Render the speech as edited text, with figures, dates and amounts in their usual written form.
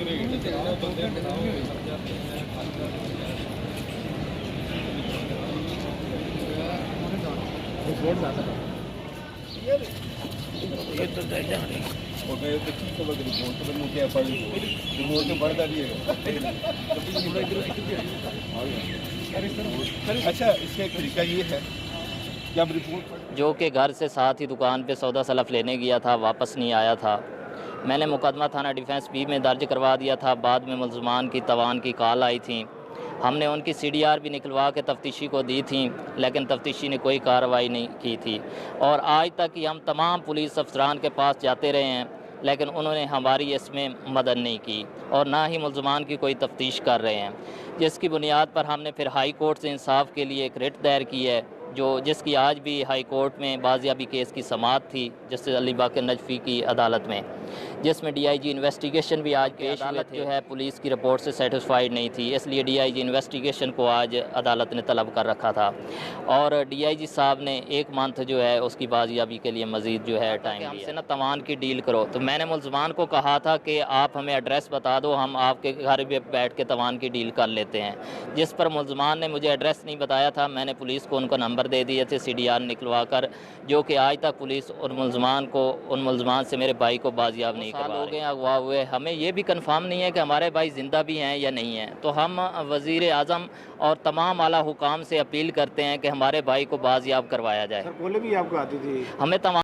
ये तो दर्जा नहीं और मैं तो ठीक समझ रही हूँ तो मुझे पड़ी रिमोट के बढ़ जाती है। अच्छा, इसका एक तरीका ये है कि अब रिपोर्ट जो कि घर से साथ ही दुकान पे सौदा सलफ लेने गया था, वापस नहीं आया था। मैंने मुकदमा थाना डिफेंस बी में दर्ज करवा दिया था। बाद में मुलजमान की तवान की कॉल आई थी। हमने उनकी CDR भी निकलवा के तफ्तीशी को दी थी, लेकिन तफ्तीशी ने कोई कार्रवाई नहीं की थी। और आज तक ही हम तमाम पुलिस अफसरान के पास जाते रहे हैं, लेकिन उन्होंने हमारी इसमें मदद नहीं की और ना ही मुलजमान की कोई तफ्तीश कर रहे हैं, जिसकी बुनियाद पर हमने फिर हाई कोर्ट से इंसाफ के लिए एक रिट दायर की है, जिसकी आज भी हाई कोर्ट में बाजियाबी केस की समाअत थी जस्टिस अली बाकर नजफ़ी की अदालत में, जिसमें DIG इन्वेस्टिगेशन भी आज पेश हुए थे। जो है पुलिस की रिपोर्ट से सेटिस्फाइड नहीं थी, इसलिए DIG इन्वेस्टिगेशन को आज अदालत ने तलब कर रखा था और DIG साहब ने 1 मंथ जो है उसकी बाजियाबी के लिए मज़ीद जो है टाइम हमसे ना तवान की डील करो। तो मैंने मुलजमान को कहा था कि आप हमें एड्रेस बता दो, हम आपके घर पे बैठ के तवान की डील कर लेते हैं, जिस पर मुलजमान ने मुझे एड्रेस नहीं बताया था। मैंने पुलिस को उनका नंबर दे दिए थे CDR निकलवा कर, जो कि आज तक पुलिस और उन मुलजमान से मेरे भाई को बाजियाब नहीं करवा रही। हो गए अगवा हुए, हमें ये भी कंफर्म नहीं है कि हमारे भाई ज़िंदा भी हैं या नहीं हैं। तो हम वज़ीर आज़म और तमाम आला हुकाम से अपील करते हैं कि हमारे भाई को बाजियाब करवाया जाए। सर, गोली भी आपको आती थी? हमें तमाम